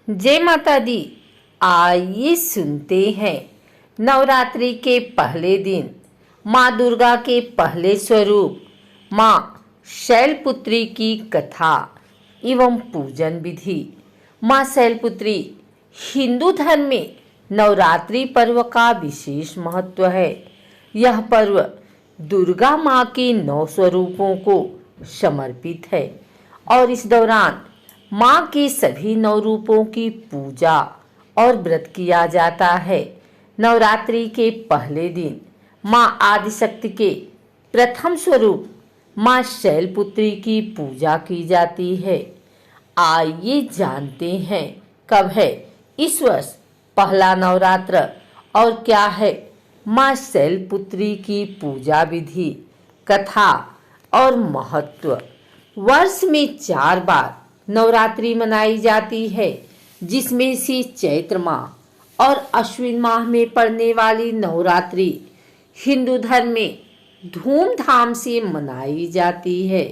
जय माता दी। आइए सुनते हैं नवरात्रि के पहले दिन माँ दुर्गा के पहले स्वरूप माँ शैलपुत्री की कथा एवं पूजन विधि। माँ शैलपुत्री हिंदू धर्म में नवरात्रि पर्व का विशेष महत्व है। यह पर्व दुर्गा माँ के 9 स्वरूपों को समर्पित है और इस दौरान माँ के सभी 9 रूपों की पूजा और व्रत किया जाता है। नवरात्रि के पहले दिन माँ आदिशक्ति के प्रथम स्वरूप माँ शैलपुत्री की पूजा की जाती है। आइए जानते हैं कब है इस वर्ष पहला नवरात्र और क्या है माँ शैलपुत्री की पूजा विधि, कथा और महत्व। वर्ष में 4 बार नवरात्रि मनाई जाती है, जिसमें से चैत्र माह और अश्विन माह में पड़ने वाली नवरात्रि हिंदू धर्म में धूमधाम से मनाई जाती है।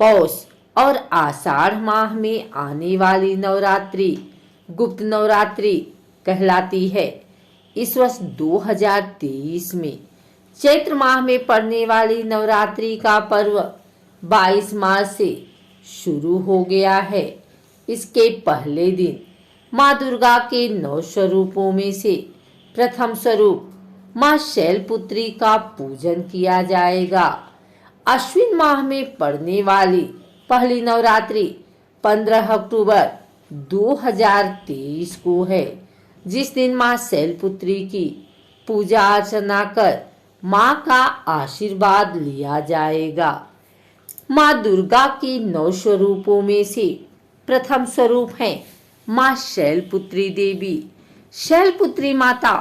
पौष और आषाढ़ माह में आने वाली नवरात्रि गुप्त नवरात्रि कहलाती है। इस वर्ष 2023 में चैत्र माह में पड़ने वाली नवरात्रि का पर्व 22 मार्च से शुरू हो गया है। इसके पहले दिन माँ दुर्गा के 9 स्वरूपों में से प्रथम स्वरूप माँ शैलपुत्री का पूजन किया जाएगा। अश्विन माह में पड़ने वाली पहली नवरात्रि 15 अक्टूबर 2023 को है, जिस दिन माँ शैलपुत्री की पूजा अर्चना कर माँ का आशीर्वाद लिया जाएगा। माँ दुर्गा के 9 स्वरूपों में से प्रथम स्वरूप है माँ शैलपुत्री देवी। शैलपुत्री माता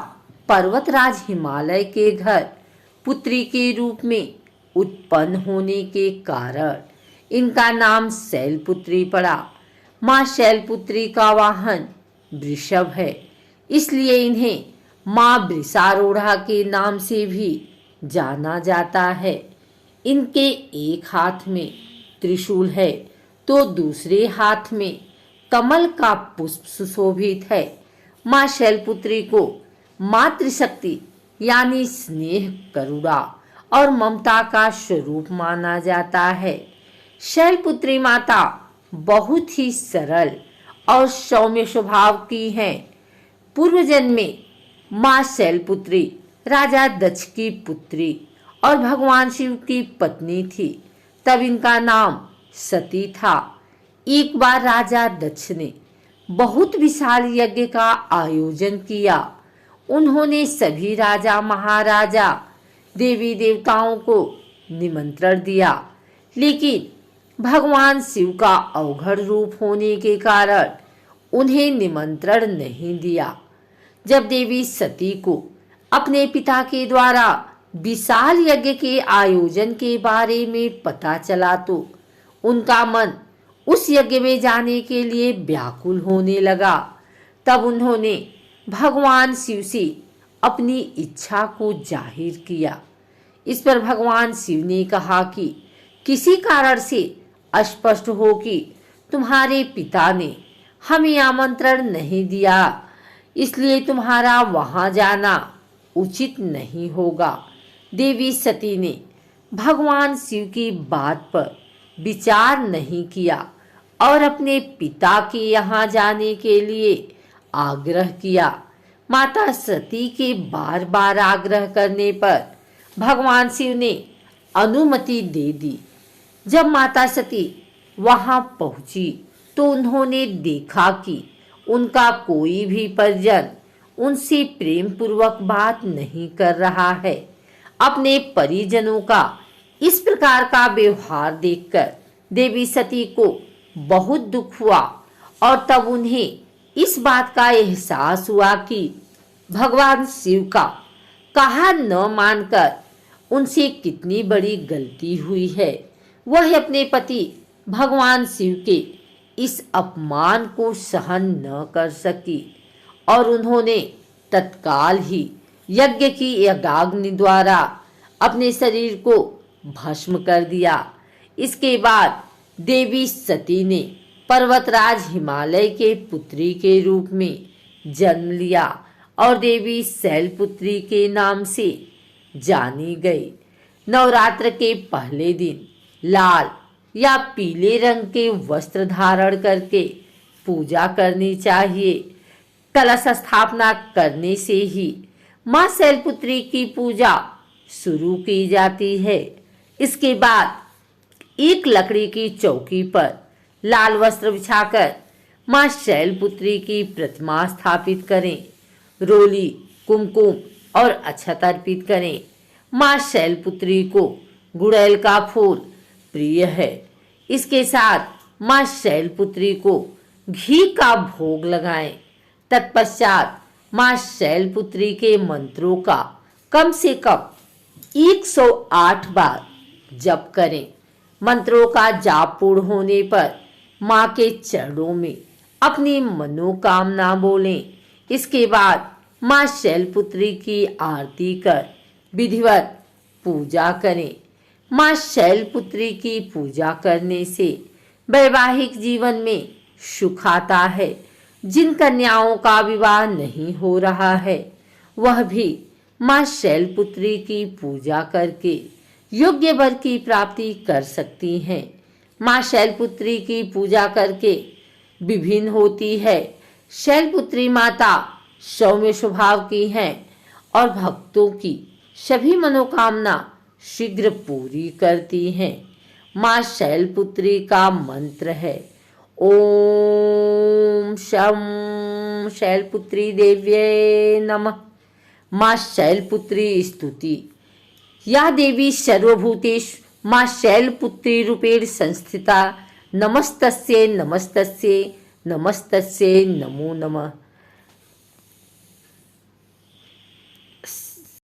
पर्वतराज हिमालय के घर पुत्री के रूप में उत्पन्न होने के कारण इनका नाम शैलपुत्री पड़ा। माँ शैलपुत्री का वाहन वृषभ है, इसलिए इन्हें माँ वृषारूढ़ा के नाम से भी जाना जाता है। इनके एक हाथ में त्रिशूल है तो दूसरे हाथ में कमल का पुष्प सुशोभित है। माँ शैलपुत्री को मातृशक्ति यानी स्नेह, करुणा और ममता का स्वरूप माना जाता है। शैलपुत्री माता बहुत ही सरल और सौम्य स्वभाव की हैं। पूर्व जन्म में माँ शैलपुत्री राजा दक्ष की पुत्री और भगवान शिव की पत्नी थी। तब इनका नाम सती था। एक बार राजा दक्ष ने बहुत विशाल यज्ञ का आयोजन किया। उन्होंने सभी राजा महाराजा देवी देवताओं को निमंत्रण दिया, लेकिन भगवान शिव का अवघड़ रूप होने के कारण उन्हें निमंत्रण नहीं दिया। जब देवी सती को अपने पिता के द्वारा विशाल यज्ञ के आयोजन के बारे में पता चला तो उनका मन उस यज्ञ में जाने के लिए व्याकुल होने लगा। तब उन्होंने भगवान शिव से अपनी इच्छा को जाहिर किया। इस पर भगवान शिव ने कहा कि किसी कारण से स्पष्ट हो कि तुम्हारे पिता ने हमें आमंत्रण नहीं दिया, इसलिए तुम्हारा वहां जाना उचित नहीं होगा। देवी सती ने भगवान शिव की बात पर विचार नहीं किया और अपने पिता के यहाँ जाने के लिए आग्रह किया। माता सती के बार बार आग्रह करने पर भगवान शिव ने अनुमति दे दी। जब माता सती वहां पहुंची तो उन्होंने देखा कि उनका कोई भी परिजन उनसे प्रेम पूर्वक बात नहीं कर रहा है। अपने परिजनों का इस प्रकार का व्यवहार देखकर देवी सती को बहुत दुख हुआ और तब उन्हें इस बात का एहसास हुआ कि भगवान शिव का कहा न मानकर उनसे कितनी बड़ी गलती हुई है। वह अपने पति भगवान शिव के इस अपमान को सहन न कर सकी और उन्होंने तत्काल ही यज्ञ की यज्ञाग्नि द्वारा अपने शरीर को भस्म कर दिया। इसके बाद देवी सती ने पर्वतराज हिमालय के पुत्री के रूप में जन्म लिया और देवी शैलपुत्री के नाम से जानी गई। नवरात्र के पहले दिन लाल या पीले रंग के वस्त्र धारण करके पूजा करनी चाहिए। कलश स्थापना करने से ही मां शैलपुत्री की पूजा शुरू की जाती है। इसके बाद एक लकड़ी की चौकी पर लाल वस्त्र बिछाकर मां शैलपुत्री की प्रतिमा स्थापित करें। रोली, कुमकुम और अक्षत अर्पित करें। मां शैलपुत्री को गुड़ैल का फूल प्रिय है। इसके साथ मां शैलपुत्री को घी का भोग लगाएं। तत्पश्चात मां शैलपुत्री के मंत्रों का कम से कम 108 बार जप करें। मंत्रों का जाप पूर्ण होने पर मां के चरणों में अपनी मनोकामना बोलें। इसके बाद मां शैलपुत्री की आरती कर विधिवत पूजा करें। मां शैलपुत्री की पूजा करने से वैवाहिक जीवन में सुख आता है। जिन कन्याओं का विवाह नहीं हो रहा है वह भी मां शैलपुत्री की पूजा करके योग्य वर की प्राप्ति कर सकती हैं। मां शैलपुत्री की पूजा करके विभिन्न होती है। शैलपुत्री माता सौम्य स्वभाव की हैं और भक्तों की सभी मनोकामना शीघ्र पूरी करती हैं। मां शैलपुत्री का मंत्र है ओम शम शैलपुत्री देव्ये नमः। मां शैलपुत्री स्तुति। या देवी सर्वभूतेषु मां शैलपुत्री रूपेण संस्थिता। नमस्तस्यै नमस्तस्यै नमस्तस्यै नमो नमः।